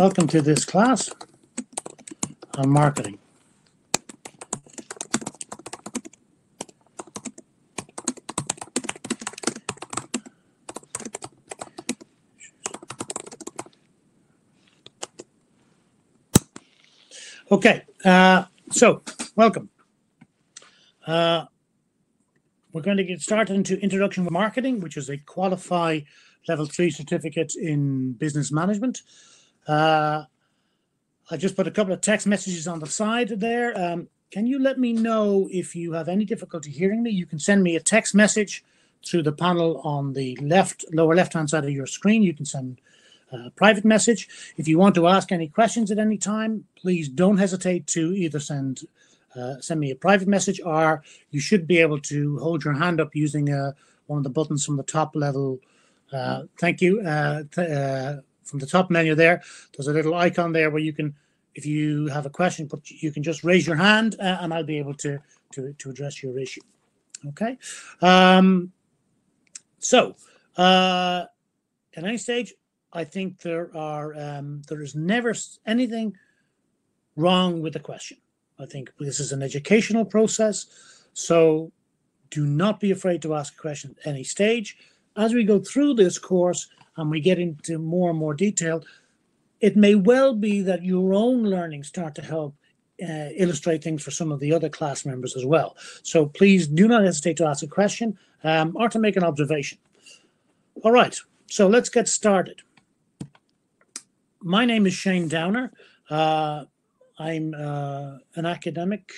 Welcome to this class on marketing. Okay, so welcome. We're going to get started into Introduction to Marketing, which is a Qualifi Level 3 certificate in business management. I just put a couple of text messages on the side there. Can you let me know if you have any difficulty hearing me? You can send me a text message through the panel on the lower left-hand side of your screen. You can send a private message. If you want to ask any questions at any time, please don't hesitate to either send me a private message, or you should be able to hold your hand up using one of the buttons from the top level. Thank you. From the top menu there, there's a little icon there where you can, if you have a question, you can just raise your hand and I'll be able to address your issue. Okay. So at any stage, I think there is never anything wrong with the question. I think this is an educational process, so do not be afraid to ask a question at any stage. As we go through this course and we get into more and more detail, it may well be that your own learning start to help illustrate things for some of the other class members as well. So please do not hesitate to ask a question or to make an observation. All right, so let's get started. My name is Shane Downer. I'm an academic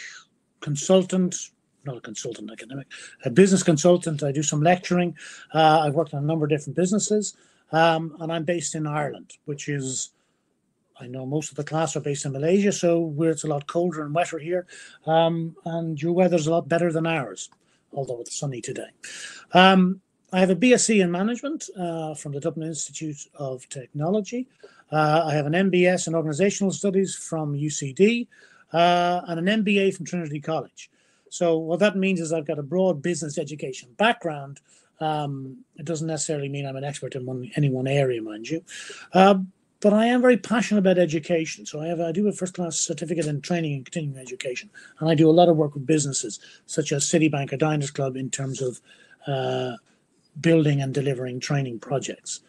consultant, not a consultant academic, a business consultant. I do some lecturing. I've worked on a number of different businesses, and I'm based in Ireland, which is, I know most of the class are based in Malaysia, so where it's a lot colder and wetter here, and your weather's a lot better than ours, although it's sunny today. I have a BSc in management from the Dublin Institute of Technology. I have an MBS in organizational studies from UCD and an MBA from Trinity College. So what that means is I've got a broad business education background. It doesn't necessarily mean I'm an expert in any one area, mind you. But I am very passionate about education. So I do a first-class certificate in training and continuing education. And I do a lot of work with businesses such as Citibank or Diners Club in terms of building and delivering training projects.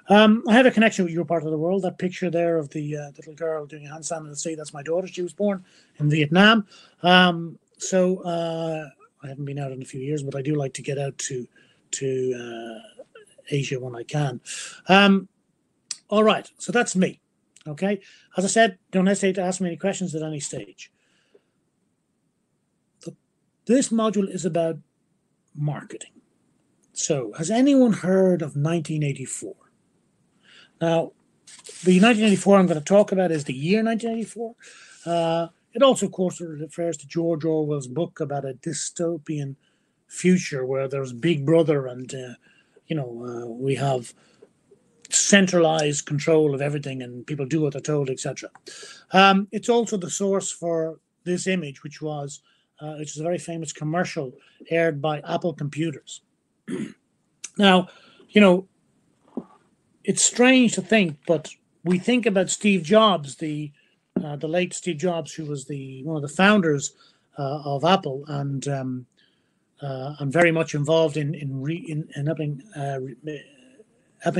I have a connection with your part of the world. That picture there of the little girl doing a handstand in the sea, that's my daughter. She was born in Vietnam. So I haven't been out in a few years, but I do like to get out to Asia when I can. All right, so that's me. Okay, as I said, don't hesitate to ask me any questions at any stage. This module is about marketing. So has anyone heard of 1984? Now, the 1984 I'm going to talk about is the year 1984. It also, of course, refers to George Orwell's book about a dystopian future where there's Big Brother and, we have centralized control of everything and people do what they're told, etc. It's also the source for this image, which is a very famous commercial aired by Apple Computers. Now, it's strange to think, but we think about Steve Jobs, the late Steve Jobs, who was one of the founders of Apple, and very much involved in helping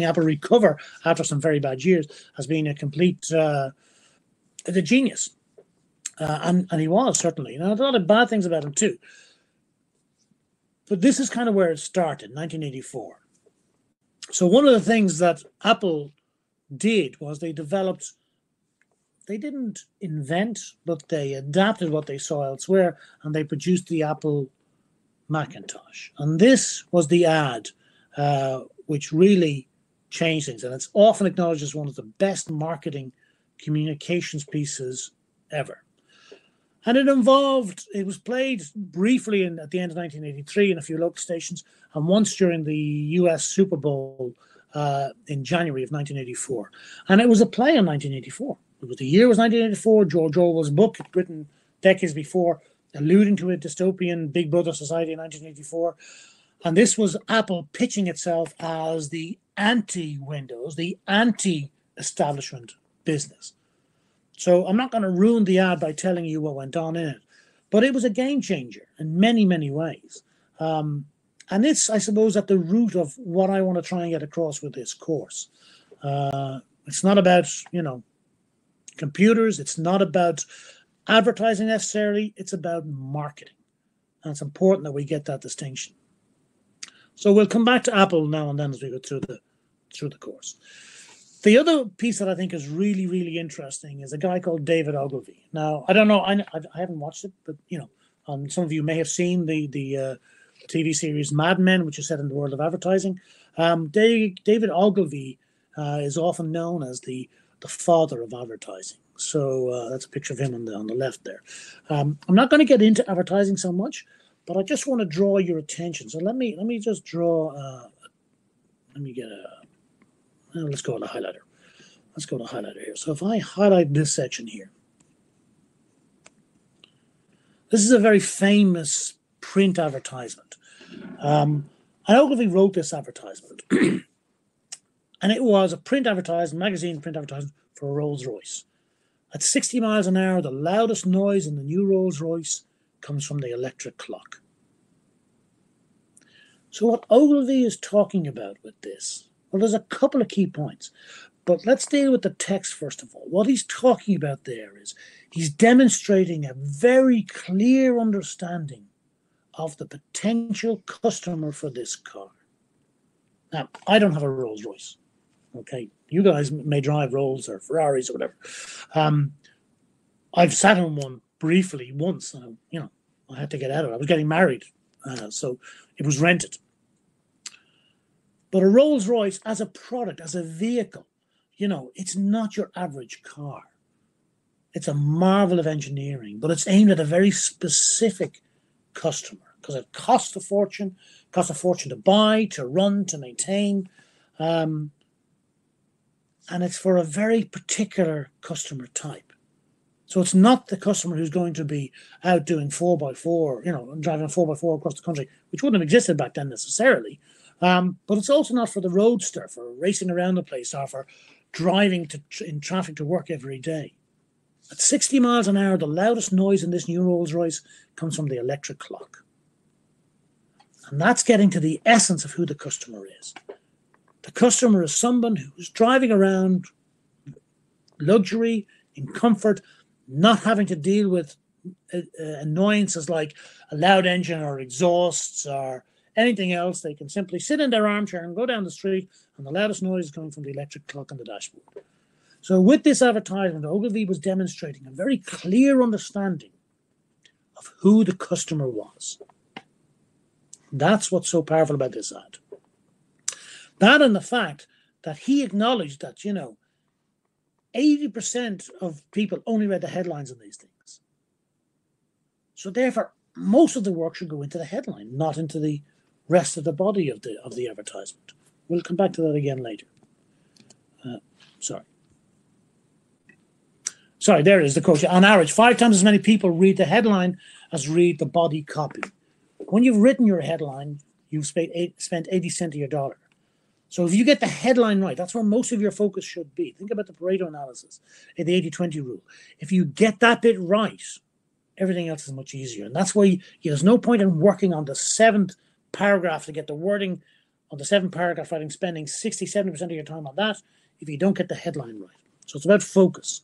Apple recover after some very bad years, as being a complete the genius, and he was certainly. Now, there's a lot of bad things about him too, but this is kind of where it started, 1984. So one of the things that Apple did was they didn't invent, but they adapted what they saw elsewhere, and they produced the Apple Macintosh. And this was the ad, which really changed things. And it's often acknowledged as one of the best marketing communications pieces ever. And it was played briefly at the end of 1983 in a few local stations, and once during the US Super Bowl in January of 1984. And it was a play in 1984. The year was 1984. George Orwell's book, written decades before, alluding to a dystopian Big Brother society in 1984. And this was Apple pitching itself as the anti-Windows, the anti-establishment business. So I'm not going to ruin the ad by telling you what went on in it, but it was a game changer in many, many ways. And it's, I suppose, at the root of what I want to try and get across with this course. It's not about, computers. It's not about advertising necessarily. It's about marketing. And it's important that we get that distinction. So we'll come back to Apple now and then as we go through the course. The other piece that I think is really, really interesting is a guy called David Ogilvy. Now, I don't know, I haven't watched it, but, some of you may have seen the TV series Mad Men, which is set in the world of advertising. David Ogilvy is often known as the father of advertising. So that's a picture of him on the left there. I'm not going to get into advertising so much, but I just want to draw your attention. So let me just draw. Let's go to the highlighter. Let's go to the highlighter here. So if I highlight this section here, this is a very famous print advertisement. And Ogilvy wrote this advertisement. And it was a print advertisement, magazine print advertisement for a Rolls-Royce. At 60 miles an hour, the loudest noise in the new Rolls-Royce comes from the electric clock. So what Ogilvy is talking about with this, well, there's a couple of key points, but let's deal with the text first of all. What he's talking about there is he's demonstrating a very clear understanding of the potential customer for this car. Now, I don't have a Rolls-Royce. Okay, you guys may drive Rolls or Ferraris or whatever. I've sat in one briefly once. I had to get out of it. I was getting married, so it was rented. But a Rolls-Royce as a product, as a vehicle, it's not your average car. It's a marvel of engineering, but it's aimed at a very specific customer because it costs a fortune to buy, to run, to maintain. And it's for a very particular customer type. So it's not the customer who's going to be out doing 4x4, driving a 4x4 across the country, which wouldn't have existed back then necessarily. But it's also not for the roadster, for racing around the place, or for driving in traffic to work every day. At 60 miles an hour, the loudest noise in this new Rolls-Royce comes from the electric clock. And that's getting to the essence of who the customer is. The customer is someone who's driving around luxury, in comfort, not having to deal with annoyances like a loud engine or exhausts or anything else. They can simply sit in their armchair and go down the street, and the loudest noise is coming from the electric clock on the dashboard. So with this advertisement, Ogilvy was demonstrating a very clear understanding of who the customer was. That's what's so powerful about this ad. That and the fact that he acknowledged that, 80% of people only read the headlines on these things. So therefore, most of the work should go into the headline, not into the rest of the body of the advertisement. We'll come back to that again later. Sorry, there is the quote. On average, 5 times as many people read the headline as read the body copy. When you've written your headline, you've spent 80 cents of your dollar. So if you get the headline right, that's where most of your focus should be. Think about the Pareto analysis, the 80-20 rule. If you get that bit right, everything else is much easier. And that's why there's no point in working on the 7th paragraph to get the wording on the 7th paragraph writing, spending 60-70% of your time on that if you don't get the headline right. So it's about focus.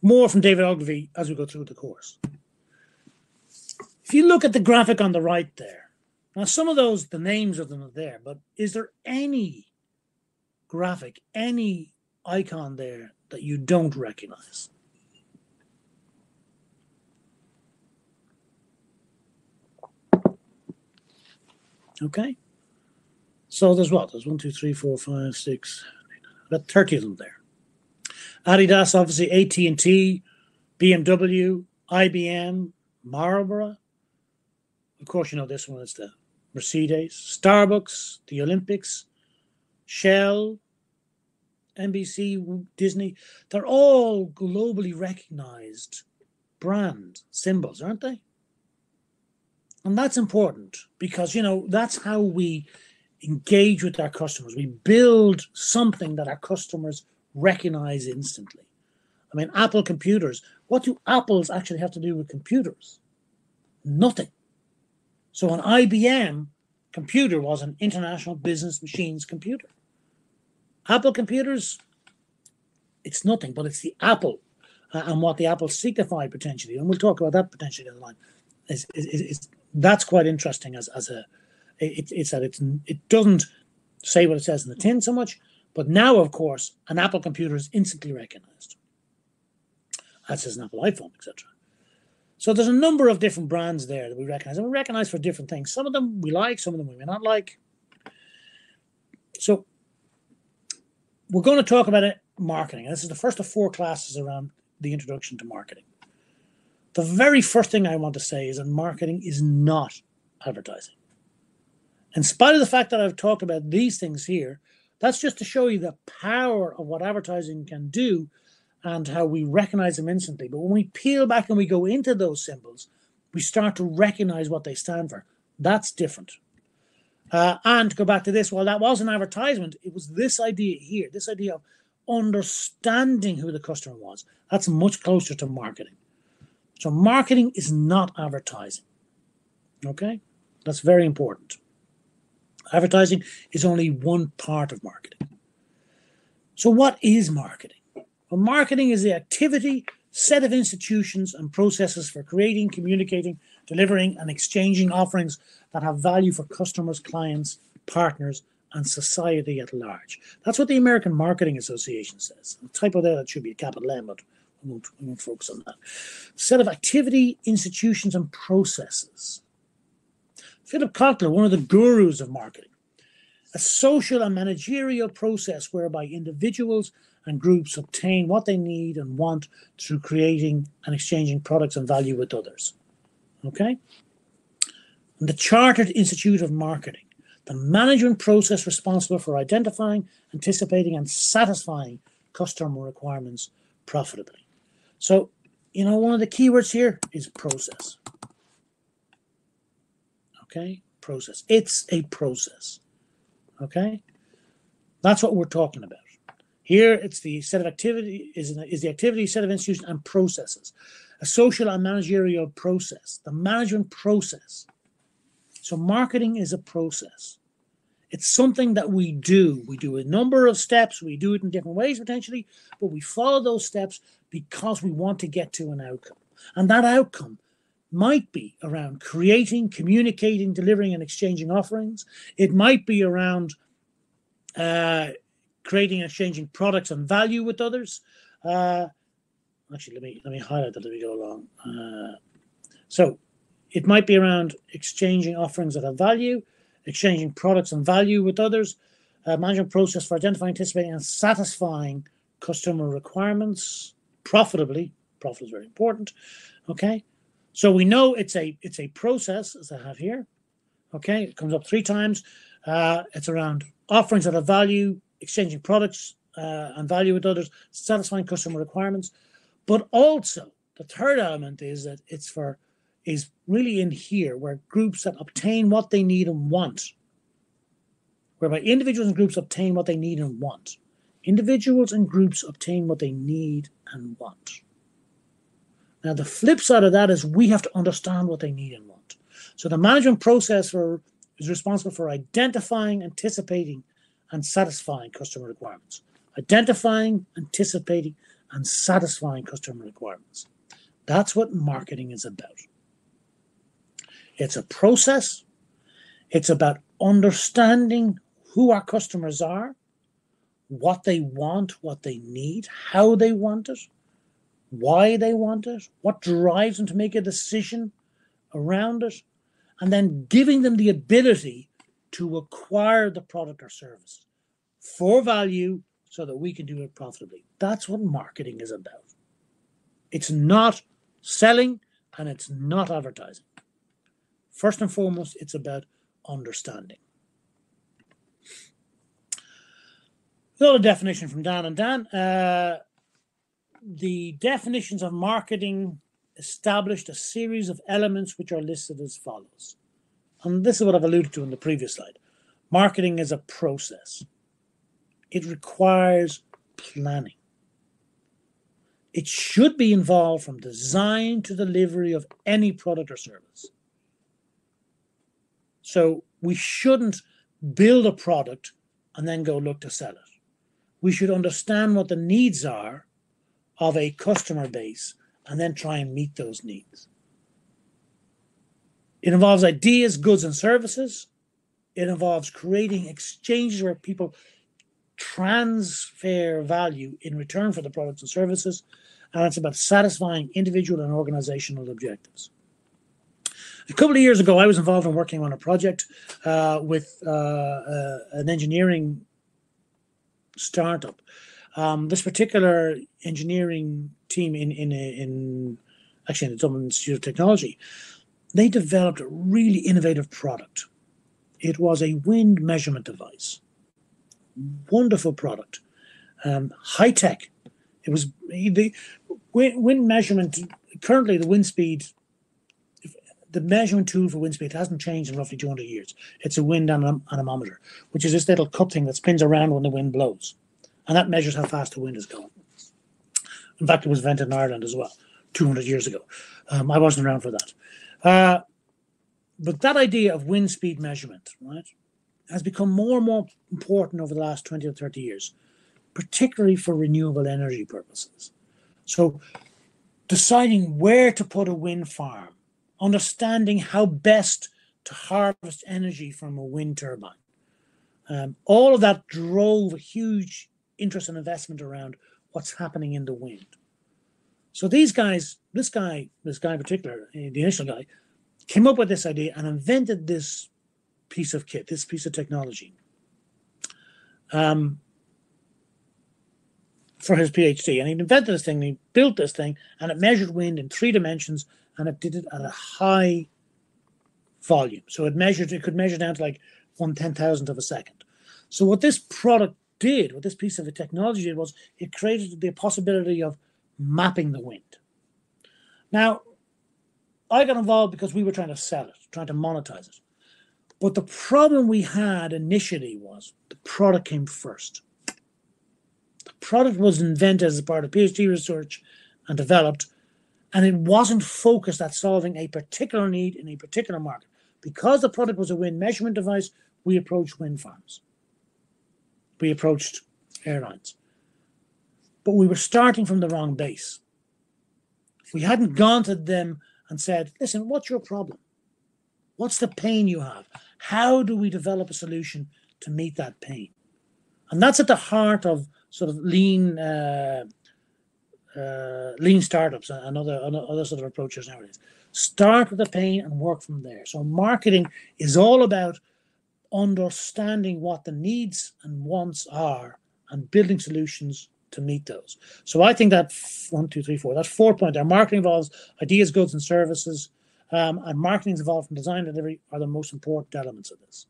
More from David Ogilvy as we go through the course. If you look at the graphic on the right there, now some of those, the names of them are there, but is there any graphic, any icon there that you don't recognize? Okay. So there's what? There's 1, 2, 3, 4, 5, 6, 8, about 30 of them there. Adidas, obviously, AT&T, BMW, IBM, Marlboro. Of course, you know this one. It's the Mercedes, Starbucks, the Olympics, Shell, NBC, Disney. They're all globally recognized brand symbols, aren't they? And that's important because, that's how we engage with our customers. We build something that our customers recognize instantly. I mean, Apple computers, what do Apples actually have to do with computers? Nothing. So an IBM computer was an International Business Machines computer. Apple computers, it's nothing, but it's the Apple and what the Apple signified potentially. And we'll talk about that potentially down the line. That's quite interesting it doesn't say what it says in the tin so much, but now, of course, an Apple computer is instantly recognized. As is an Apple iPhone, etc. So there's a number of different brands there that we recognize, and we recognize for different things. Some of them we like, some of them we may not like. So we're going to talk about marketing. This is the first of 4 classes around the introduction to marketing. The very first thing I want to say is that marketing is not advertising. In spite of the fact that I've talked about these things here, that's just to show you the power of what advertising can do and how we recognize them instantly. But when we peel back and we go into those symbols, we start to recognize what they stand for. That's different. And to go back to this, well, that was an advertisement. It was this idea here, this idea of understanding who the customer was. That's much closer to marketing. So marketing is not advertising. Okay? That's very important. Advertising is only one part of marketing. So what is marketing? Well, marketing is the activity, set of institutions and processes for creating, communicating, delivering, and exchanging offerings that have value for customers, clients, partners, and society at large. That's what the American Marketing Association says. The typo there, that should be a capital M, but we won't focus on that. Set of activity, institutions, and processes. Philip Kotler, one of the gurus of marketing, a social and managerial process whereby individuals and groups obtain what they need and want through creating and exchanging products and value with others. Okay? And the Chartered Institute of Marketing, the management process responsible for identifying, anticipating, and satisfying customer requirements profitably. So, you know, one of the keywords here is process. Okay? Process. It's a process. Okay? That's what we're talking about. Here, it's the set of activity, is the activity, set of institutions, and processes. A social and managerial process, the management process. So marketing is a process. It's something that we do. We do a number of steps. We do it in different ways, potentially, but we follow those steps because we want to get to an outcome. And that outcome might be around creating, communicating, delivering, and exchanging offerings. It might be around creating and exchanging products and value with others. Actually, let me highlight that as we go along. So it might be around exchanging offerings that have value, exchanging products and value with others, management process for identifying, anticipating, and satisfying customer requirements profitably. Profit is very important. Okay, so we know it's a process, as I have here. Okay, it comes up 3 times. It's around offerings that have value, exchanging products and value with others, satisfying customer requirements. But also, the third element is that is really in here, where groups that obtain what they need and want, whereby individuals and groups obtain what they need and want. Individuals and groups obtain what they need and want. Now, the flip side of that is we have to understand what they need and want. So the management process is responsible for identifying, anticipating, and satisfying customer requirements. Identifying, anticipating, and satisfying customer requirements. That's what marketing is about. It's a process. It's about understanding who our customers are, what they want, what they need, how they want it, why they want it, what drives them to make a decision around it, and then giving them the ability to acquire the product or service for value so that we can do it profitably. That's what marketing is about. It's not selling and it's not advertising. First and foremost, it's about understanding. Another definition from Dan and Dan. The definitions of marketing established a series of elements which are listed as follows. And this is what I've alluded to in the previous slide. Marketing is a process. It requires planning. It should be involved from design to delivery of any product or service. So we shouldn't build a product and then go look to sell it. We should understand what the needs are of a customer base and then try and meet those needs. It involves ideas, goods, and services. It involves creating exchanges where people transfer value in return for the products and services. And it's about satisfying individual and organizational objectives. A couple of years ago, I was involved in working on a project with an engineering startup. This particular engineering team in the Dublin Institute of Technology, they developed a really innovative product. It was a wind measurement device. Wonderful product. High tech. It was the wind measurement. Currently, the wind speed, the measurement tool for wind speed hasn't changed in roughly 200 years. It's a wind anemometer, which is this little cup thing that spins around when the wind blows. And that measures how fast the wind is going. In fact, it was invented in Ireland as well, 200 years ago. I wasn't around for that. But that idea of wind speed measurement, right, has become more and more important over the last 20 or 30 years, particularly for renewable energy purposes. So deciding where to put a wind farm, understanding how best to harvest energy from a wind turbine. All of that drove a huge interest and investment around what's happening in the wind. So these guys, this guy in particular, the initial guy, came up with this idea and invented this piece of kit, this piece of technology for his PhD. And he invented this thing, and he built this thing, and it measured wind in 3 dimensions, and it did it at a high volume. So it could measure down to like 1/10,000th of a second. So what this product did, what this piece of technology did, was it created the possibility of mapping the wind. Now, I got involved because we were trying to sell it, trying to monetize it. But the problem we had initially was the product came first. The product was invented as a part of PhD research and developed, and it wasn't focused at solving a particular need in a particular market. Because the product was a wind measurement device, we approached wind farms. We approached airlines. But we were starting from the wrong base. We hadn't gone to them and said, listen, what's your problem? What's the pain you have? How do we develop a solution to meet that pain? And that's at the heart of sort of lean startups and other sort of approaches nowadays. Start with the pain and work from there. So marketing is all about understanding what the needs and wants are and building solutions to meet those. So I think that 1, 2, 3, 4, that's 4 points there. Marketing involves ideas, goods, and services, and marketing is involved from design and delivery are the most important elements of this.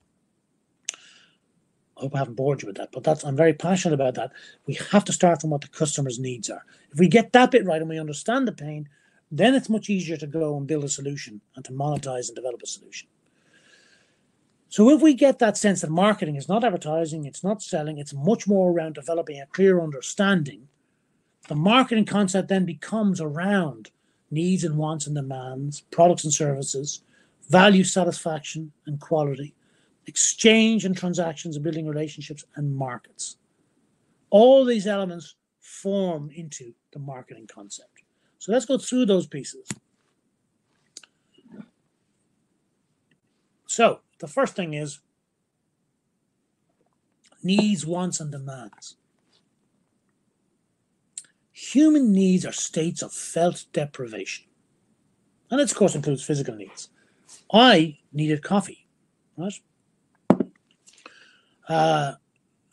I hope I haven't bored you with that, but I'm very passionate about that. We have to start from what the customer's needs are. If we get that bit right and we understand the pain, then it's much easier to go and build a solution and to monetize and develop a solution. So if we get that sense that marketing is not advertising, it's not selling, it's much more around developing a clear understanding, the marketing concept then becomes around needs and wants and demands, products and services, value, satisfaction, and quality, exchange and transactions and building relationships and markets. All these elements form into the marketing concept. So let's go through those pieces. So the first thing is needs, wants, and demands. Human needs are states of felt deprivation. And this, of course, includes physical needs. I needed coffee, right?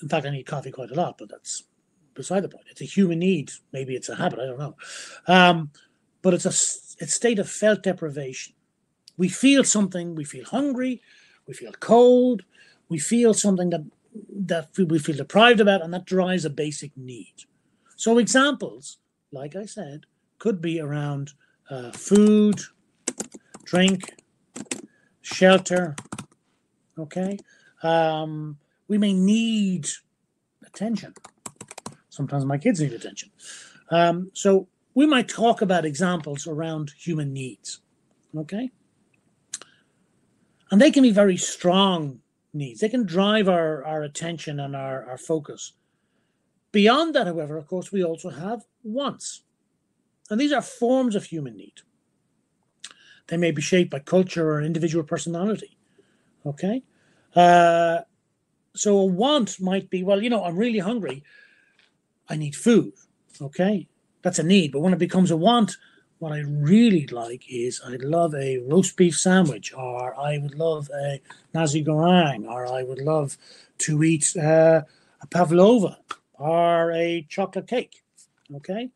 In fact, I need coffee quite a lot, but that's beside the point. It's a human need. Maybe it's a habit, I don't know. But it's a state of felt deprivation. We feel something, we feel hungry, we feel cold, we feel something that we feel deprived about, and that drives a basic need. So examples, like I said, could be around food, drink, shelter, okay? We may need attention. Sometimes my kids need attention. So we might talk about examples around human needs, okay? And they can be very strong needs. They can drive our attention and our focus. Beyond that, however, of course, we also have wants. And these are forms of human need. They may be shaped by culture or individual personality, okay? So a want might be, well, I'm really hungry. I need food, okay? That's a need. But when it becomes a want, what I really like is I'd love a roast beef sandwich, or I would love a nasi goreng, or I would love to eat a pavlova or a chocolate cake, okay?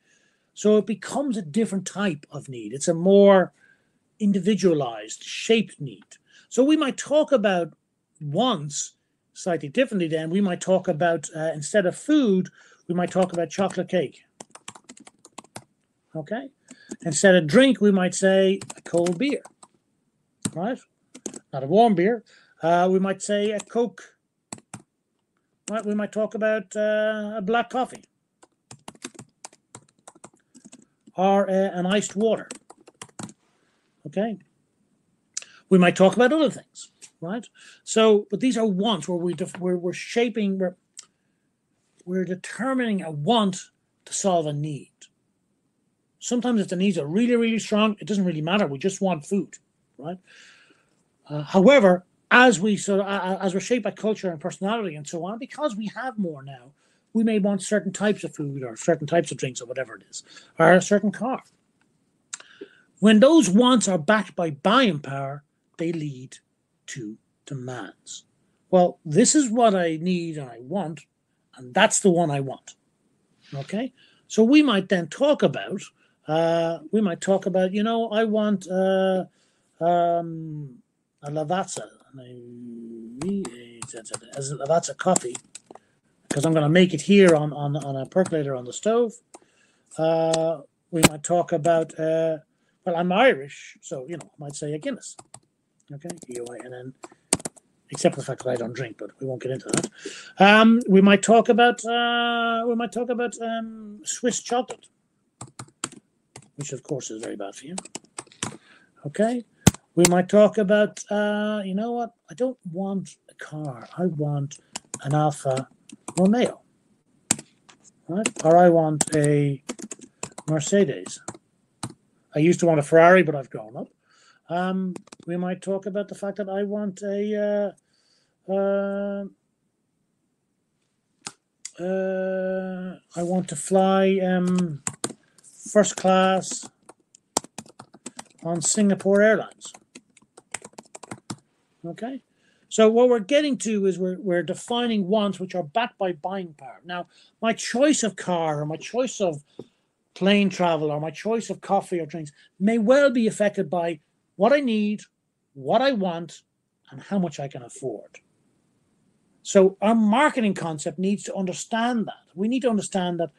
So it becomes a different type of need. It's a more individualized, shaped need. So we might talk about wants slightly differently then. We might talk about, instead of food, we might talk about chocolate cake, okay? Instead of drink, we might say a cold beer, right? Not a warm beer. We might say a Coke, right? We might talk about a black coffee or an iced water, okay? We might talk about other things, right? So, but these are wants where we're shaping, we're determining a want to solve a need. Sometimes if the needs are really, really strong, it doesn't really matter. We just want food, right? However, as we're shaped by culture and personality and so on, because we have more now, we may want certain types of food or certain types of drinks or whatever it is, or a certain car. When those wants are backed by buying power, they lead to demands. Well, this is what I need and I want, and that's the one I want, okay? So we might then talk about, I want a Lavazza, a Lavazza coffee, because I'm going to make it here on a percolator on the stove. We might talk about, well, I'm Irish, so, I might say a Guinness, okay, EOINN, except for the fact that I don't drink, but we won't get into that. We might talk about Swiss chocolate, which of course is very bad for you. Okay. We might talk about, you know what? I don't want a car. I want an Alfa Romeo, right? Or I want a Mercedes. I used to want a Ferrari, but I've grown up. We might talk about the fact that I want I want to fly first class on Singapore Airlines. Okay, so what we're getting to is we're defining wants which are backed by buying power. Now, my choice of car or my choice of plane travel or my choice of coffee or drinks may well be affected by what I need, what I want, and how much I can afford. So our marketing concept needs to understand that. We need to understand that,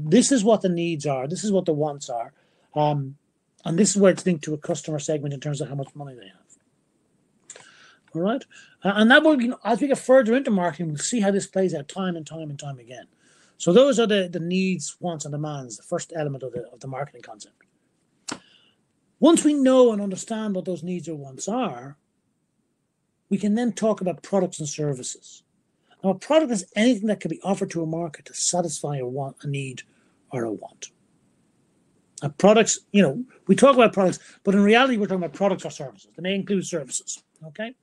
this is what the needs are, this is what the wants are, and this is where it's linked to a customer segment in terms of how much money they have. All right? And that will, as we get further into marketing, we'll see how this plays out time and time and time again. So those are the needs, wants, and demands, the first element of the marketing concept. Once we know and understand what those needs or wants are, we can then talk about products and services. Now, a product is anything that can be offered to a market to satisfy a need, or a want. Now, products, we talk about products, but in reality, we're talking about products or services. They may include services, okay?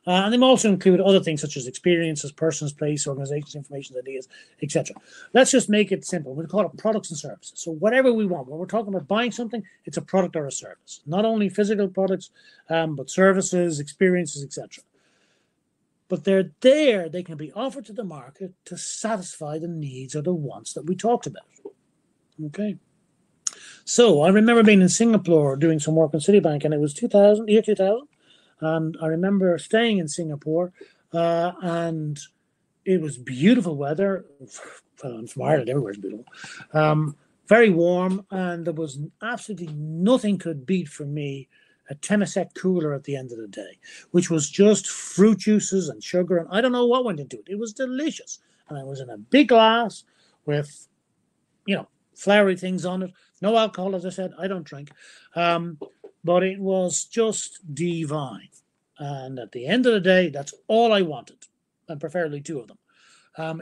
And they may also include other things such as experiences, persons, place, organizations, information, ideas, etc. Let's just make it simple. We'll call it products and services. So whatever we want, when we're talking about buying something, it's a product or a service. Not only physical products, but services, experiences, etc. But they're there, they can be offered to the market to satisfy the needs or the wants that we talked about. Okay. So I remember being in Singapore doing some work in Citibank, and it was year 2000. And I remember staying in Singapore, and it was beautiful weather. Well, I'm from Ireland, everywhere's beautiful. Very warm, and there was absolutely nothing could beat for me a Temasek cooler at the end of the day, which was just fruit juices and sugar, and I don't know what went into it. It was delicious. And I was in a big glass with, you know, flowery things on it. No alcohol, as I said. I don't drink. But it was just divine. And at the end of the day, that's all I wanted, and preferably two of them.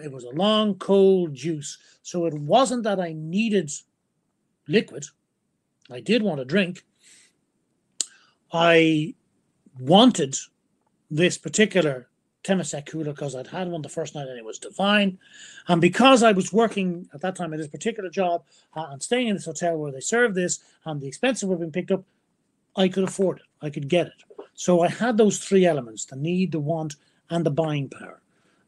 It was a long, cold juice. So it wasn't that I needed liquid. I did want a drink. I wanted this particular Temasek cooler because I'd had one the first night and it was divine. And because I was working at that time at this particular job and staying in this hotel where they served this and the expenses were being picked up, I could afford it. I could get it. So I had those three elements: the need, the want, and the buying power.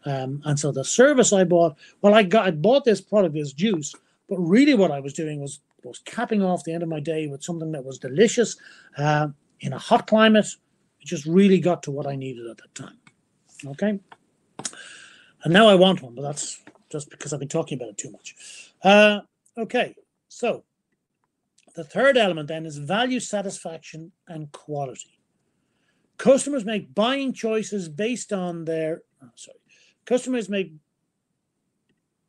And so the service I bought, well, I bought this product, this juice, but really what I was doing was capping off the end of my day with something that was delicious in a hot climate. It just really got to what I needed at that time. Okay. And now I want one, but that's just because I've been talking about it too much. Okay. So the third element then is value, satisfaction, and quality. Customers make buying choices based on their, customers make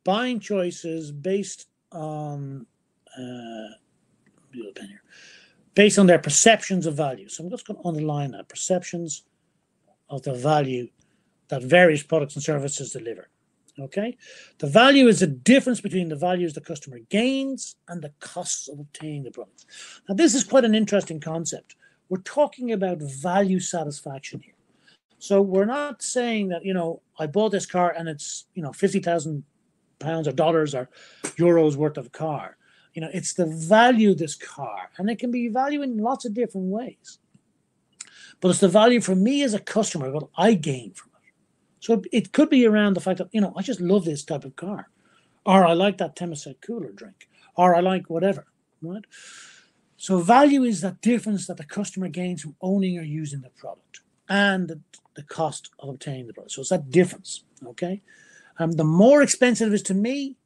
buying choices based on, based on their perceptions of value. So I'm just going to underline that, perceptions of the value that various products and services deliver. Okay, the value is the difference between the values the customer gains and the costs of obtaining the products. Now, this is quite an interesting concept. We're talking about value satisfaction here. So we're not saying that, you know, I bought this car and it's, you know, £50,000 or dollars or euros worth of car. You know, it's the value of this car, and it can be value in lots of different ways. But it's the value for me as a customer, what I gain from it. So it could be around the fact that, you know, I just love this type of car, or I like that Temasek cooler drink, or I like whatever, right? So value is that difference that the customer gains from owning or using the product and the cost of obtaining the product. So it's that difference, okay? The more expensive it is to me,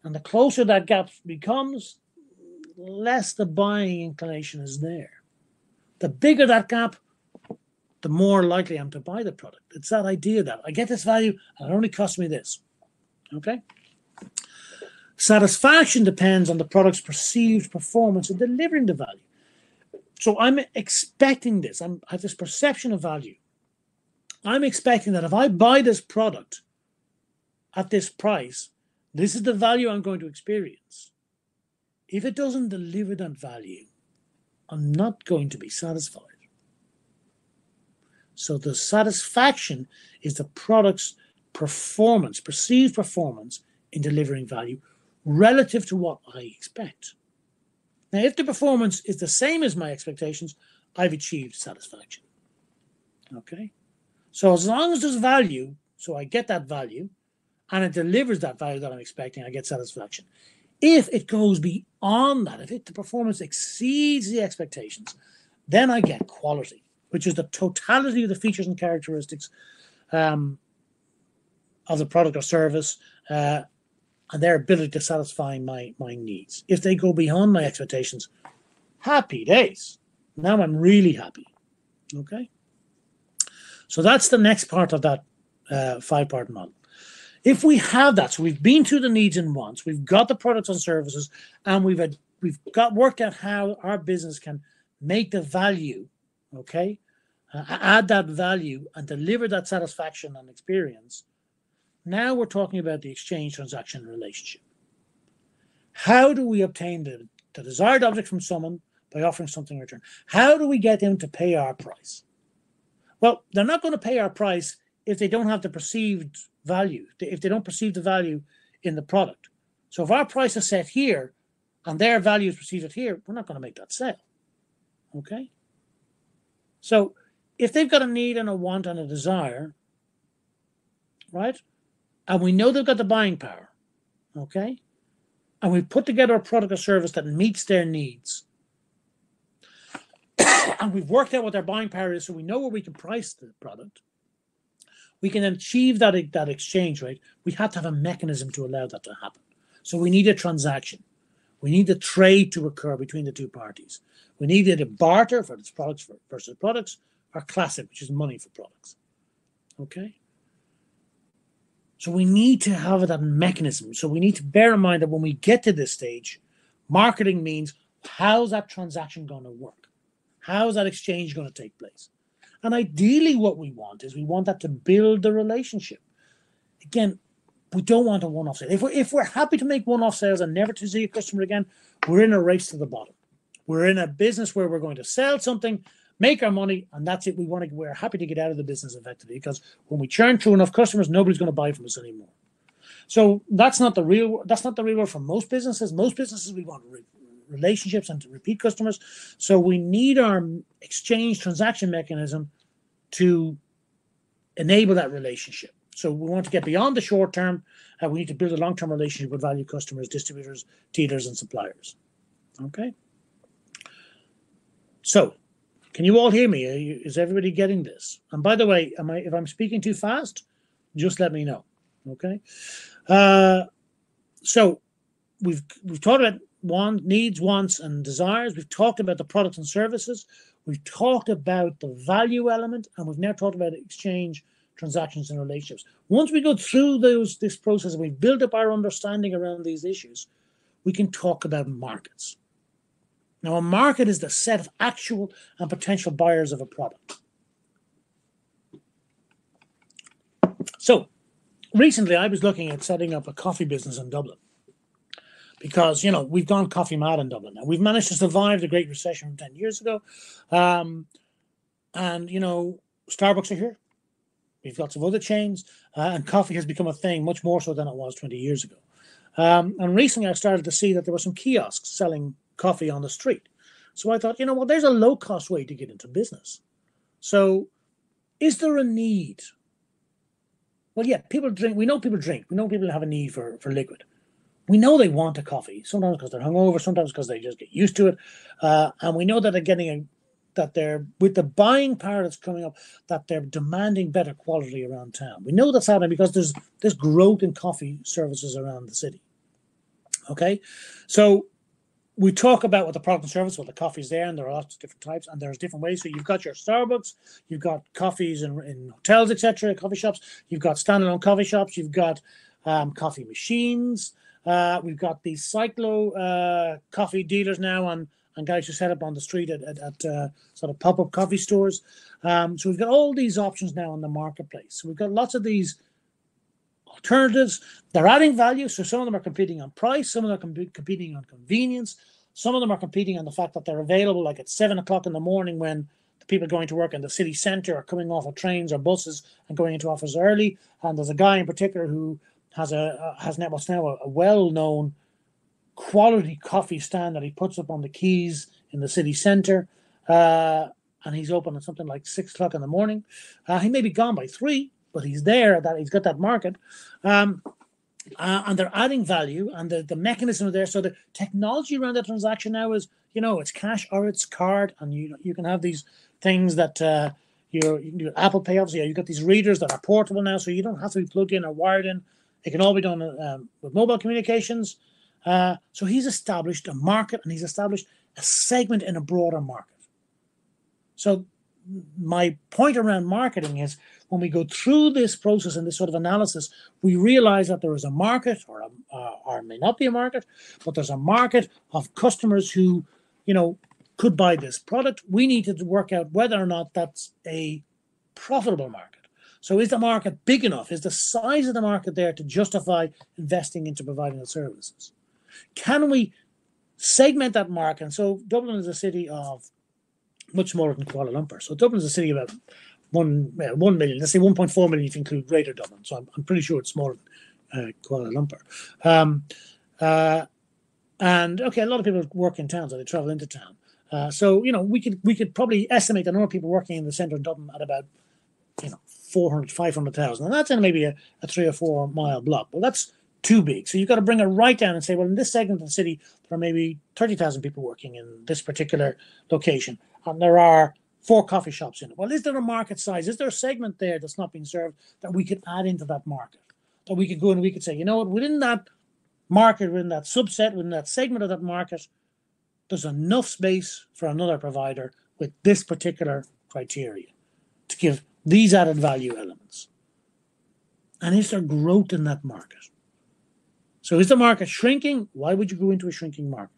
and the closer that gap becomes, less the buying inclination is there. The bigger that gap, the more likely I'm to buy the product. It's that idea that I get this value and it only costs me this. Okay? Satisfaction depends on the product's perceived performance in delivering the value. So I'm expecting this. I have this perception of value. I'm expecting that if I buy this product at this price, this is the value I'm going to experience. If it doesn't deliver that value, I'm not going to be satisfied. So the satisfaction is the product's performance, perceived performance in delivering value relative to what I expect. Now, if the performance is the same as my expectations, I've achieved satisfaction. Okay? So as long as there's value, so I get that value, and it delivers that value that I'm expecting, I get satisfaction. If it goes beyond that, if the performance exceeds the expectations, then I get quality, which is the totality of the features and characteristics of the product or service and their ability to satisfy my needs. If they go beyond my expectations, happy days. Now I'm really happy. Okay? So that's the next part of that five-part model. If we have that, so we've been through the needs and wants, we've got the products and services, and we've got worked out how our business can make the value, okay, add that value and deliver that satisfaction and experience. Now we're talking about the exchange transaction relationship. How do we obtain the desired object from someone by offering something in return? How do we get them to pay our price? Well, they're not going to pay our price if they don't have the perceived value, if they don't perceive the value in the product. So if our price is set here and their value is perceived at here, we're not going to make that sale. Okay? So if they've got a need and a want and a desire, right, and we know they've got the buying power, okay, and we've put together a product or service that meets their needs, and we've worked out what their buying power is so we know where we can price the product, we can then achieve that exchange rate. We have to have a mechanism to allow that to happen. So we need a transaction. We need the trade to occur between the two parties. We need a barter for its products versus products, or classic, which is money for products. Okay? So we need to have that mechanism. So we need to bear in mind that when we get to this stage, marketing means how's that transaction going to work? How's that exchange going to take place? And ideally what we want is we want that to build the relationship. Again, we don't want a one-off sale. If we're happy to make one-off sales and never to see a customer again, we're in a race to the bottom. We're in a business where we're going to sell something, make our money, and that's it. We're happy to get out of the business effectively, because when we churn through enough customers, nobody's going to buy from us anymore. So that's not the real world for most businesses. Most businesses, we want relationships and to repeat customers. So we need our exchange transaction mechanism to enable that relationship. So we want to get beyond the short term. We need to build a long-term relationship with value customers, distributors, dealers, and suppliers. Okay. So, can you all hear me? Is everybody getting this? And by the way, if I'm speaking too fast, just let me know. Okay. So we've talked about needs, wants, and desires. We've talked about the products and services. We've talked about the value element, and we've now talked about exchange, transactions, and relationships. Once we go through this process and we build up our understanding around these issues, we can talk about markets. Now, a market is the set of actual and potential buyers of a product. So, recently I was looking at setting up a coffee business in Dublin, because, we've gone coffee mad in Dublin now. We've managed to survive the Great Recession from 10 years ago. And, Starbucks are here. We've lots of other chains, and coffee has become a thing much more so than it was 20 years ago. And recently I started to see that there were some kiosks selling coffee on the street. So I thought, there's a low-cost way to get into business. So is there a need? Well, yeah, people drink. We know people drink. We know people have a need for liquid. We know they want a coffee, sometimes because they're hungover, sometimes because they just get used to it. And we know that they're with the buying power that's coming up, that they're demanding better quality around town. We know that's happening because there's growth in coffee services around the city. Okay, so we talk about what the product and service, what the coffee's there, and there are lots of different types, and there's different ways. So you've got your Starbucks, you've got coffees in hotels, etc., coffee shops. You've got standalone coffee shops. You've got coffee machines. We've got these cyclo coffee dealers now, and guys who set up on the street at sort of pop-up coffee stores. So we've got all these options now in the marketplace. So we've got lots of these alternatives. They're adding value. So some of them are competing on price. Some of them are competing on convenience. Some of them are competing on the fact that they're available like at 7 o'clock in the morning when the people going to work in the city centre are coming off of trains or buses and going into office early. And there's a guy in particular who has what's now a well-known quality coffee stand that he puts up on the quays in the city centre. And he's open at something like 6 o'clock in the morning. He may be gone by 3, but he's there. He's got that market. And they're adding value, and the mechanism is there. So the technology around the transaction now is, it's cash or it's card, and you can have these things that you can do Apple Pay. Obviously, you've got these readers that are portable now, so you don't have to be plugged in or wired in. It can all be done with mobile communications. So he's established a market, and he's established a segment in a broader market. So my point around marketing is, when we go through this process and this sort of analysis, we realize that there is a market, or may not be a market, but there's a market of customers who, could buy this product. We need to work out whether or not that's a profitable market. So is the market big enough? Is the size of the market there to justify investing into providing the services? Can we segment that market? And so Dublin is a city of much smaller than Kuala Lumpur. So Dublin is a city of about 1 million, let's say 1.4 million if you include Greater Dublin. So I'm pretty sure it's smaller than Kuala Lumpur. And okay, a lot of people work in town, so they travel into town. So we could probably estimate the number of people working in the centre of Dublin at about 400, 500,000, and that's in maybe a 3 or 4 mile block. Well, that's too big. So you've got to bring it right down and say, well, in this segment of the city, there are maybe 30,000 people working in this particular location, and there are 4 coffee shops in it. Well, is there a market size? Is there a segment there that's not being served that we could add into that market? That we could go and we could say, within that market, within that subset, within that segment of that market, there's enough space for another provider with this particular criteria to give these added value elements. And is there growth in that market? So is the market shrinking? Why would you go into a shrinking market?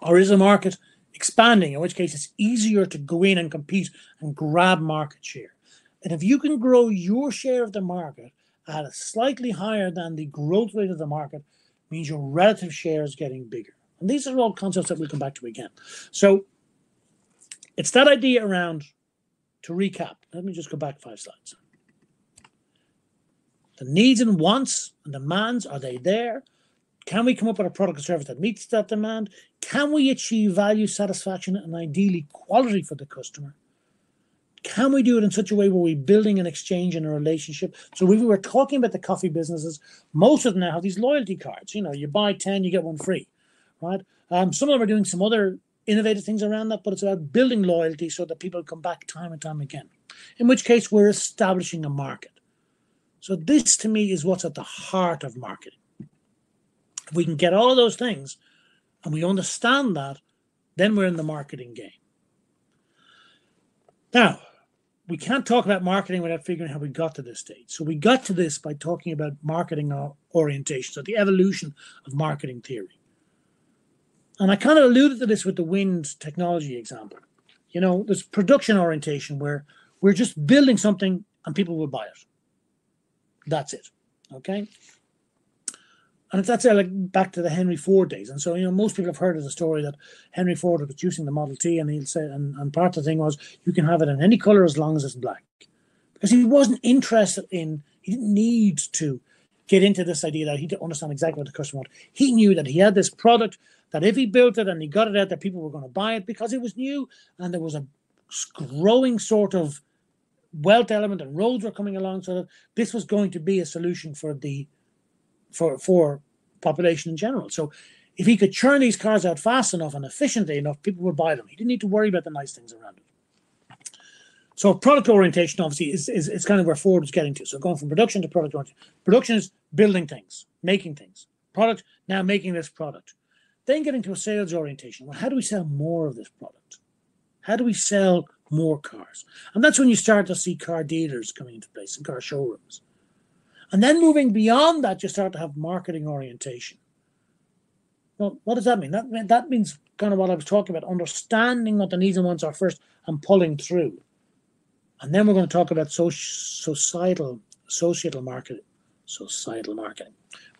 Or is the market expanding, in which case it's easier to go in and compete and grab market share? And if you can grow your share of the market at a slightly higher than the growth rate of the market, means your relative share is getting bigger. And these are all concepts that we'll come back to again. So it's that idea around, to recap, let me just go back 5 slides. The needs and wants and demands, are they there? Can we come up with a product or service that meets that demand? Can we achieve value, satisfaction, and ideally quality for the customer? Can we do it in such a way where we're building an exchange and a relationship? So we were talking about the coffee businesses. Most of them now have these loyalty cards. You know, you buy 10, you get one free, right? Some of them are doing some other innovative things around that, but it's about building loyalty so that people come back time and time again, in which case we're establishing a market. So this, to me, is what's at the heart of marketing. If we can get all of those things and we understand that, then we're in the marketing game. Now, we can't talk about marketing without figuring how we got to this stage. So we got to this by talking about marketing orientation, so the evolution of marketing theory. And I kind of alluded to this with the wind technology example. You know, there's production orientation where we're just building something and people will buy it. That's it, okay? And that's like back to the Henry Ford days. And so, you know, most people have heard of the story that Henry Ford was producing the Model T, and he'll say, and part of the thing was, you can have it in any color as long as it's black. Because he wasn't interested in, he didn't need to get into this idea that he didn't understand exactly what the customer wanted. He knew that he had this product, that if he built it and he got it out, that people were going to buy it because it was new, and there was a growing sort of wealth element, and roads were coming along, so that this was going to be a solution for the for population in general. So if he could churn these cars out fast enough and efficiently enough, people would buy them. He didn't need to worry about the nice things around it. So product orientation, obviously, is kind of where Ford was getting to. So going from production to product orientation. Production is building things, making things. Product, now making this product. Then getting to a sales orientation. Well, how do we sell more of this product? How do we sell more cars? And that's when you start to see car dealers coming into place and car showrooms. And then moving beyond that, you start to have marketing orientation. Well, what does that mean? That means kind of what I was talking about, understanding what the needs and wants are first and pulling through. And then we're going to talk about societal marketing,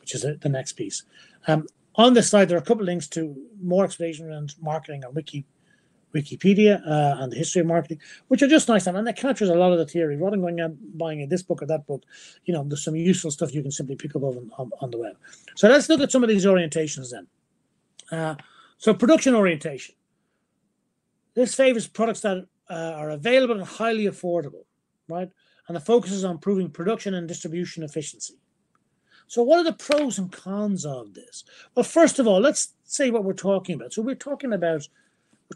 which is the next piece. On this slide, there are a couple of links to more explanation around marketing on Wikipedia and the history of marketing, which are just nice, and that captures a lot of the theory. Rather than going out and buying this book or that book, you know, there's some useful stuff you can simply pick up on the web. So let's look at some of these orientations then. So production orientation. This favors products that are available and highly affordable, right? And the focus is on improving production and distribution efficiency. So what are the pros and cons of this? Well, first of all, let's say what we're talking about. So we're talking about,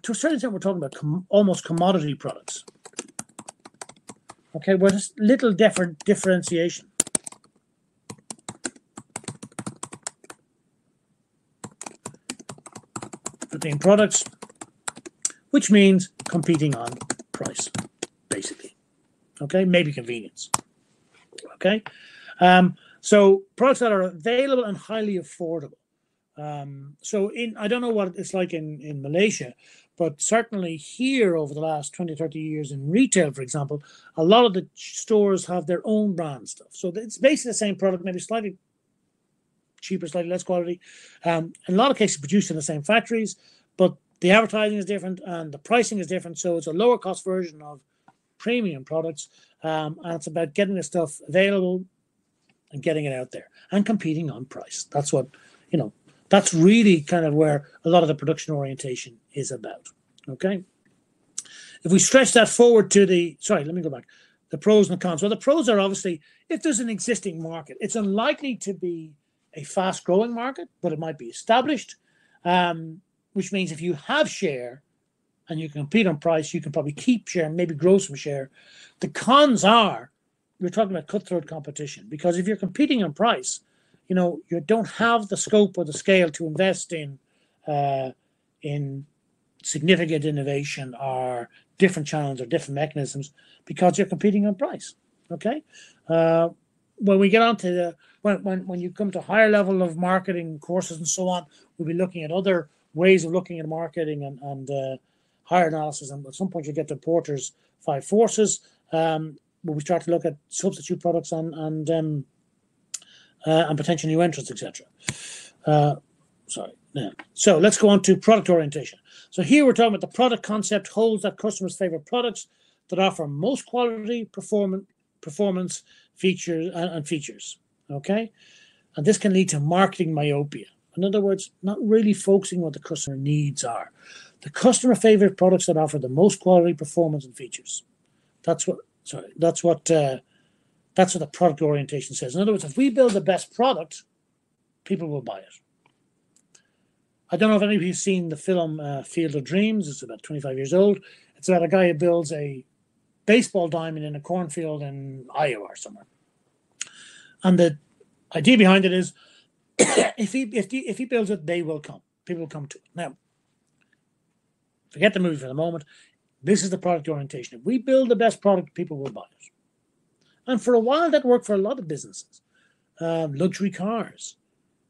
to a certain extent, we're talking about almost commodity products. Okay, where there's little differentiation. Between products, which means competing on price, basically. Okay, maybe convenience. Okay, so products that are available and highly affordable. So I don't know what it's like in Malaysia, but certainly here over the last 20, 30 years in retail, for example, a lot of the stores have their own brand stuff. So it's basically the same product, maybe slightly cheaper, slightly less quality. In a lot of cases produced in the same factories, but the advertising is different and the pricing is different. So it's a lower cost version of premium products. And it's about getting the stuff available and getting it out there and competing on price. That's what, you know, that's really kind of where a lot of the production orientation is about, okay? If we stretch that forward to the pros and the cons. Well, the pros are obviously, if there's an existing market, it's unlikely to be a fast-growing market, but it might be established, which means if you have share and you can compete on price, you can probably keep share and maybe grow some share. The cons are, we're talking about cutthroat competition, because if you're competing on price, you know, you don't have the scope or the scale to invest in significant innovation or different channels or different mechanisms because you're competing on price, okay? when we get on to the when you come to higher level of marketing courses and so on, we'll be looking at other ways of looking at marketing and higher analysis. And at some point, you get to Porter's 5 forces, where we start to look at substitute products and potential new entrants, etc. Sorry. Yeah. So let's go on to product orientation. So here we're talking about the product concept holds that customers favor products that offer most quality, performance, features, and features. Okay, and this can lead to marketing myopia. In other words, not really focusing on what the customer needs are. The customer favorite products that offer the most quality, performance, and features. That's what the product orientation says. In other words, if we build the best product, people will buy it. I don't know if any of you have seen the film Field of Dreams. It's about 25 years old. It's about a guy who builds a baseball diamond in a cornfield in Iowa or somewhere. And the idea behind it is, if he builds it, they will come. People will come to it. Now, forget the movie for the moment. This is the product orientation. If we build the best product, people will buy it. And for a while, that worked for a lot of businesses. Luxury cars,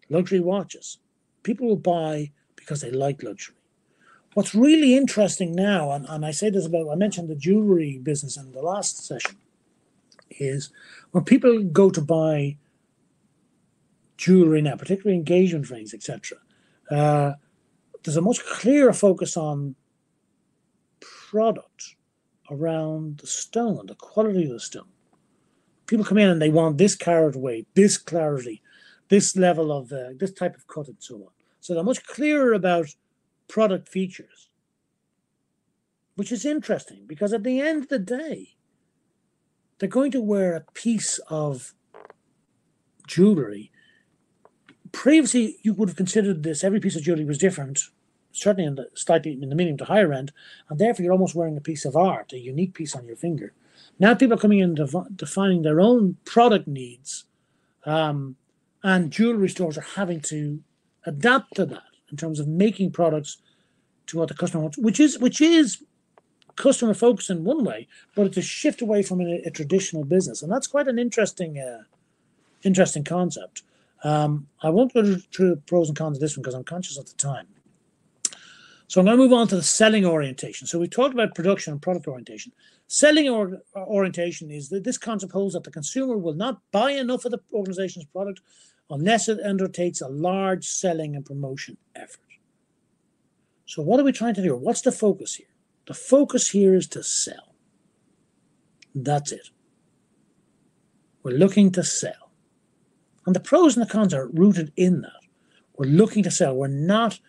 luxury watches. People will buy because they like luxury. What's really interesting now, and I say this about, I mentioned the jewelry business in the last session, is when people go to buy jewelry now, particularly engagement rings, etc., there's a much clearer focus on product around the stone, the quality of the stone. People come in and they want this carat weight, this clarity, this level of this type of cut, and so on. So they're much clearer about product features, which is interesting because at the end of the day, they're going to wear a piece of jewelry. Previously, you would have considered this, every piece of jewelry was different, certainly in the medium to higher end, and therefore you're almost wearing a piece of art, a unique piece on your finger. Now people are coming in defining their own product needs, and jewelry stores are having to adapt to that in terms of making products to what the customer wants, which is customer focused in one way, but it's a shift away from a traditional business, and that's quite an interesting concept. I won't go through the pros and cons of this one because I'm conscious of the time. So I'm going to move on to the selling orientation. So we talked about production and product orientation. Selling orientation is that this concept holds that the consumer will not buy enough of the organization's product unless it undertakes a large selling and promotion effort. So what are we trying to do? What's the focus here? The focus here is to sell. That's it. We're looking to sell. And the pros and the cons are rooted in that. We're looking to sell. We're not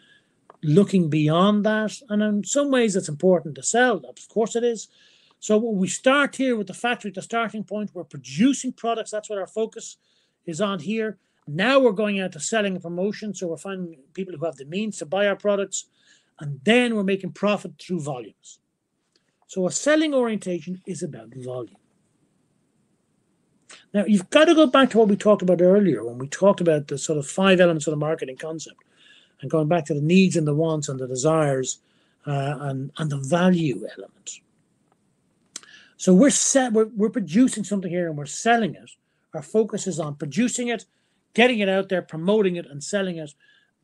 looking beyond that. And in some ways, it's important to sell. Of course it is. So we start here with the factory at the starting point. We're producing products. That's what our focus is on here. Now we're going out to selling and promotion. So we're finding people who have the means to buy our products. And then we're making profit through volumes. So a selling orientation is about volume. Now, you've got to go back to what we talked about earlier when we talked about the sort of 5 elements of the marketing concept and going back to the needs and the wants and the desires and the value element. So we're producing something here and we're selling it. Our focus is on producing it, getting it out there, promoting it and selling it.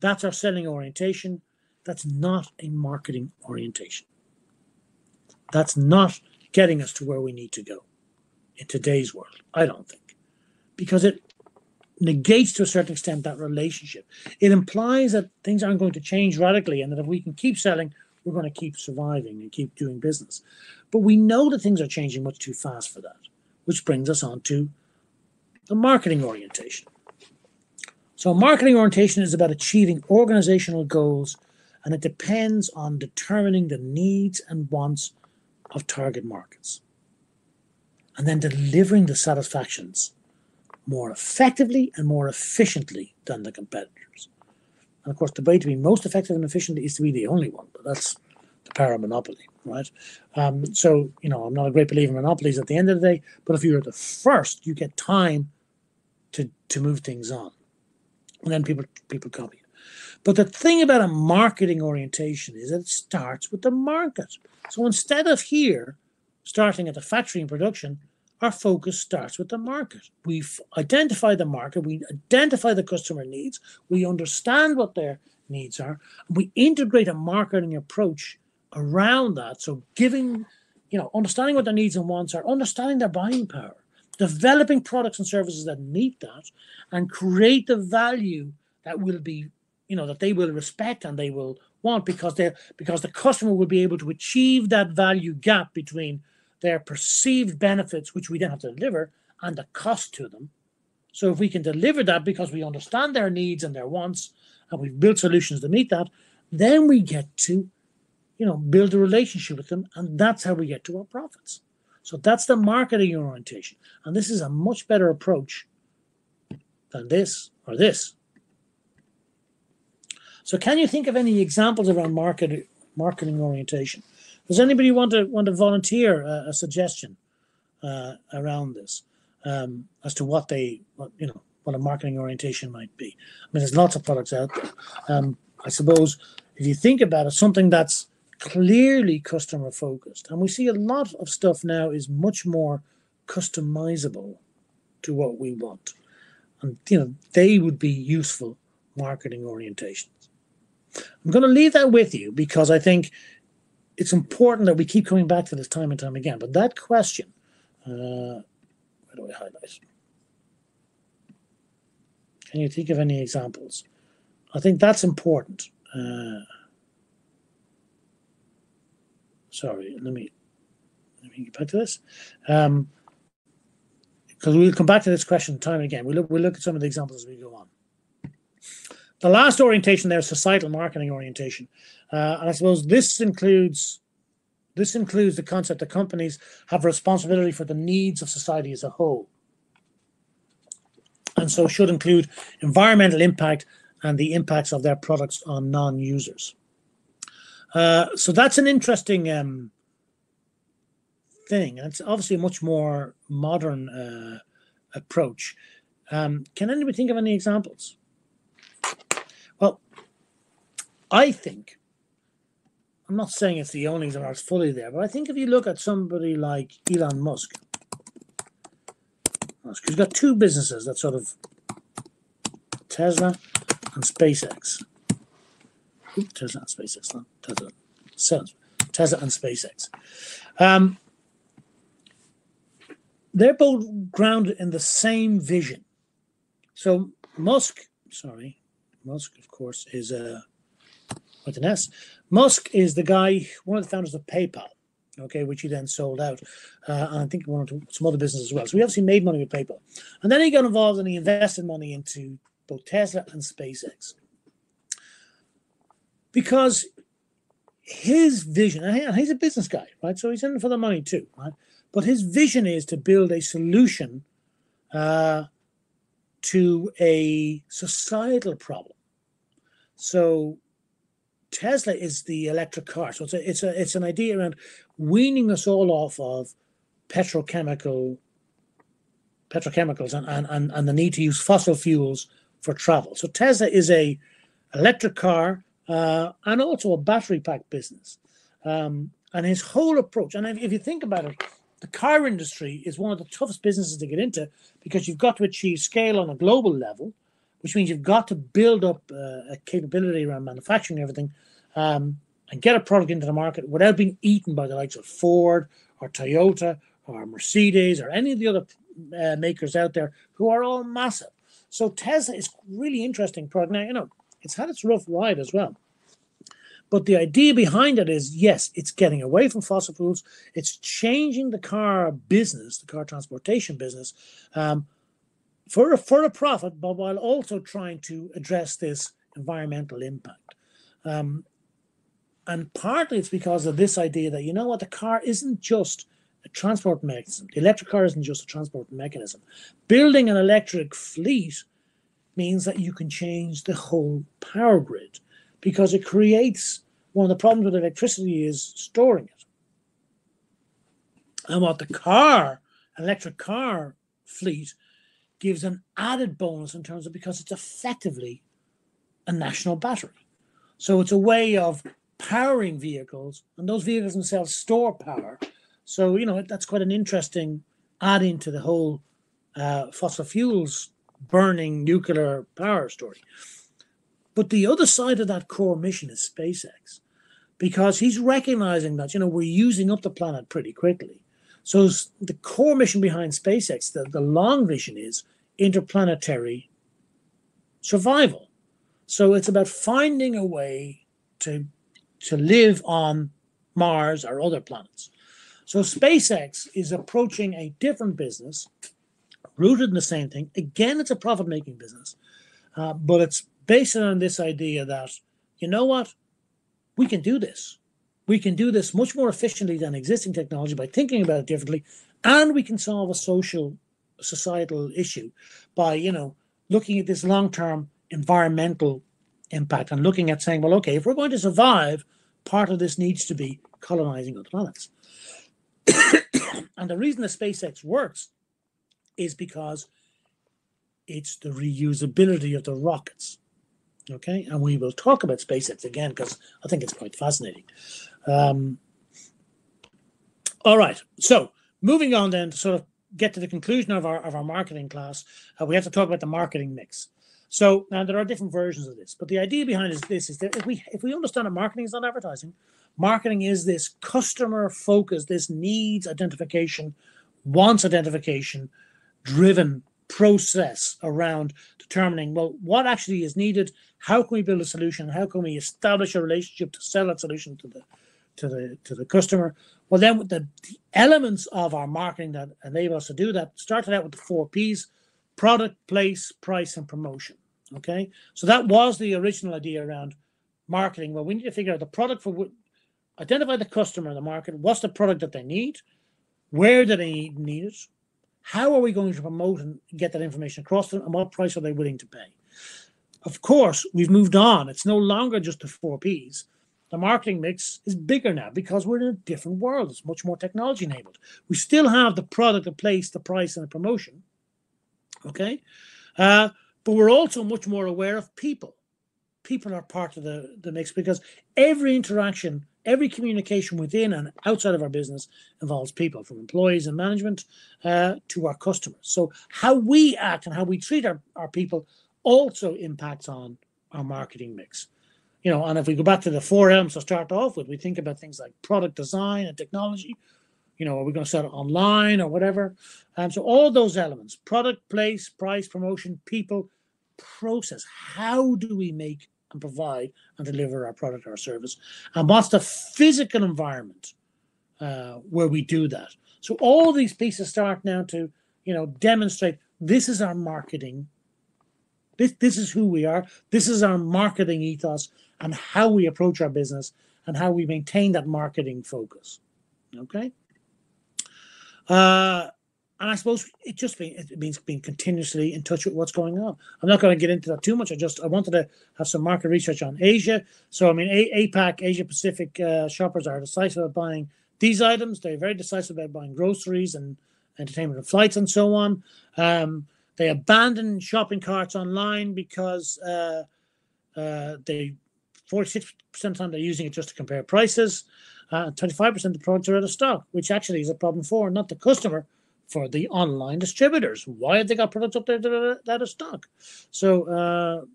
That's our selling orientation. That's not a marketing orientation. That's not getting us to where we need to go in today's world, I don't think, because it negates to a certain extent that relationship. It implies that things aren't going to change radically and that if we can keep selling, we're going to keep surviving and keep doing business. But we know that things are changing much too fast for that, which brings us on to the marketing orientation. So marketing orientation is about achieving organizational goals, and it depends on determining the needs and wants of target markets and then delivering the satisfactions more effectively and more efficiently than the competitors. And of course, the way to be most effective and efficient is to be the only one, but that's the power of monopoly, right? So, I'm not a great believer in monopolies at the end of the day, but if you're the first, you get time to move things on. And then people copy it. But the thing about a marketing orientation is that it starts with the market. So instead of here, starting at the factory and production, our focus starts with the market. We identify the market, we identify the customer needs, we understand what their needs are, and we integrate a marketing approach around that. So giving, understanding what their needs and wants are, understanding their buying power, developing products and services that meet that, and create the value that will be, that they will respect and they will want, because the customer will be able to achieve that value gap between their perceived benefits, which we then have to deliver, and the cost to them. So if we can deliver that because we understand their needs and their wants, and we've built solutions to meet that, then we get to, build a relationship with them, and that's how we get to our profits. So that's the marketing orientation. And this is a much better approach than this or this. So can you think of any examples around marketing orientation? Does anybody want to volunteer a suggestion around this as to what a marketing orientation might be? I mean, there's lots of products out there. I suppose if you think about it, something that's clearly customer focused, and we see a lot of stuff now is much more customizable to what we want, and they would be useful marketing orientations. I'm going to leave that with you because I think it's important that we keep coming back to this time and time again. But that question, where do I highlight? Can you think of any examples? I think that's important. Sorry, let me get back to this. Because we'll come back to this question time and again. We'll look at some of the examples as we go on. The last orientation there is societal marketing orientation. And I suppose this includes the concept that companies have a responsibility for the needs of society as a whole. And so should include environmental impact and the impacts of their products on non-users. So that's an interesting thing. And it's obviously a much more modern approach. Can anybody think of any examples? Well, I think, I'm not saying it's the only that are fully there, but I think if you look at somebody like Elon Musk, who's got two businesses that sort of Tesla and SpaceX. Tesla and SpaceX, not Tesla. Tesla and SpaceX. They're both grounded in the same vision. So Musk, of course, is with an S. Musk is the guy, one of the founders of PayPal, okay, which he then sold out. And I think some other businesses as well. So he obviously made money with PayPal. And then he got involved and he invested money into both Tesla and SpaceX. Because his vision, and he's a business guy, right? So he's in it for the money too, right? But his vision is to build a solution to a societal problem. So Tesla is the electric car. So it's an idea around weaning us all off of petrochemicals and the need to use fossil fuels for travel. So Tesla is a electric car and also a battery pack business. And his whole approach, and if you think about it, the car industry is one of the toughest businesses to get into because you've got to achieve scale on a global level, which means you've got to build up a capability around manufacturing and everything and get a product into the market without being eaten by the likes of Ford or Toyota or Mercedes or any of the other makers out there who are all massive. So Tesla is really interesting product. Now, it's had its rough ride as well. But the idea behind it is, yes, it's getting away from fossil fuels. It's changing the car business, the car transportation business, for a profit, but while also trying to address this environmental impact. And partly it's because of this idea that, the car isn't just a transport mechanism. The electric car isn't just a transport mechanism. Building an electric fleet means that you can change the whole power grid, because it creates one of the problems with electricity is storing it. And what the electric car fleet gives an added bonus in terms of, because it's effectively a national battery. So it's a way of powering vehicles, and those vehicles themselves store power. So, that's quite an interesting adding to the whole fossil fuels burning nuclear power story. But the other side of that core mission is SpaceX, because he's recognizing that, we're using up the planet pretty quickly. So the core mission behind SpaceX, the long vision, is interplanetary survival. So it's about finding a way to live on Mars or other planets. So SpaceX is approaching a different business, rooted in the same thing. Again, it's a profit-making business, but it's based on this idea that, you know what, we can do this. We can do this much more efficiently than existing technology by thinking about it differently, and we can solve a societal issue by, looking at this long-term environmental impact and looking at saying, well, okay, if we're going to survive, part of this needs to be colonizing other planets. And the reason that SpaceX works is because it's the reusability of the rockets. Okay, and we will talk about SpaceX again because I think it's quite fascinating. All right, so moving on then to sort of get to the conclusion of our marketing class, we have to talk about the marketing mix. So now there are different versions of this, but the idea behind this is that if we understand that marketing is not advertising, marketing is this customer focus, this needs identification, wants identification driven process around determining, well, what actually is needed, how can we build a solution, how can we establish a relationship to sell that solution to the customer. Well, then with the elements of our marketing that enable us to do that started out with the 4 Ps: product, place, price, and promotion. Okay, so that was the original idea around marketing. Well, we need to figure out the product identify the customer in the market. What's the product that they need? Where do they need it? How are we going to promote and get that information across to them, and what price are they willing to pay? Of course, we've moved on. It's no longer just the 4 Ps. The marketing mix is bigger now because we're in a different world. It's much more technology enabled. We still have the product, the place, the price, and the promotion. Okay, but we're also much more aware of people. People are part of the mix because every interaction, every communication within and outside of our business involves people, from employees and management to our customers. So how we act and how we treat our people also impacts on our marketing mix. And if we go back to the 4 elements to start off with, we think about things like product design and technology. Are we going to sell it online or whatever? So all those elements: product, place, price, promotion, people, process. How do we make and provide and deliver our product or our service? And what's the physical environment where we do that? So all these pieces start now to, demonstrate this is our marketing. This is who we are. This is our marketing ethos and how we approach our business and how we maintain that marketing focus. Okay. And I suppose it means being continuously in touch with what's going on. I'm not going to get into that too much. I wanted to have some market research on Asia. So, APAC, Asia Pacific shoppers are decisive about buying these items. They're very decisive about buying groceries and entertainment and flights and so on. They abandon shopping carts online because 46% of the time they're using it just to compare prices. 25% of the products are out of stock, which actually is a problem for not the customer, for the online distributors. Why have they got products up there that are out of stock? So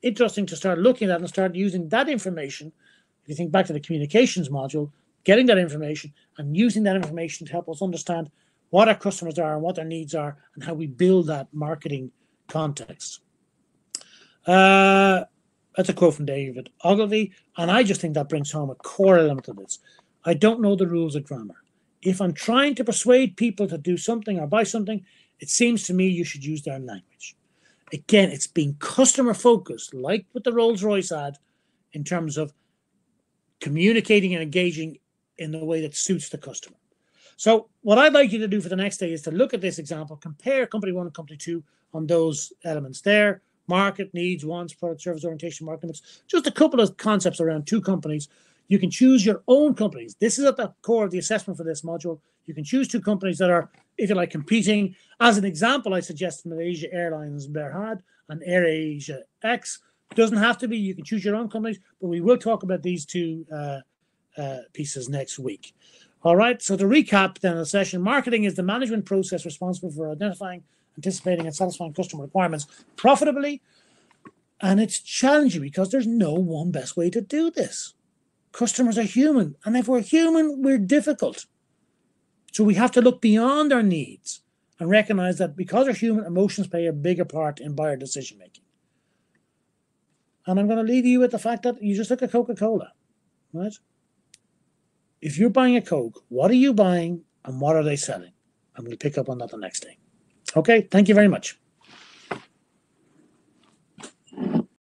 interesting to start looking at and start using that information. If you think back to the communications module, getting that information and using that information to help us understand what our customers are and what their needs are and how we build that marketing context. That's a quote from David Ogilvy, and I just think that brings home a core element of this. I don't know the rules of grammar. If I'm trying to persuade people to do something or buy something, it seems to me you should use their language. Again, it's being customer focused, like with the Rolls-Royce ad, in terms of communicating and engaging in the way that suits the customer. So what I'd like you to do for the next day is to look at this example, compare company 1 and company 2 on those elements there: market, needs, wants, product, service, orientation, market mix. Just a couple of concepts around 2 companies. You can choose your own companies. This is at the core of the assessment for this module. You can choose 2 companies that are, if you like, competing. As an example, I suggest Malaysia Airlines Berhad and AirAsia X. It doesn't have to be. You can choose your own companies, but we will talk about these 2 pieces next week. All right, so to recap then the session, marketing is the management process responsible for identifying, anticipating, and satisfying customer requirements profitably. And it's challenging because there's no one best way to do this. Customers are human, and if we're human, we're difficult. So we have to look beyond our needs and recognize that because we're human, emotions play a bigger part in buyer decision making. And I'm going to leave you with the fact that you just look at Coca-Cola, right? If you're buying a Coke, what are you buying and what are they selling? And we'll pick up on that the next day. Okay, thank you very much.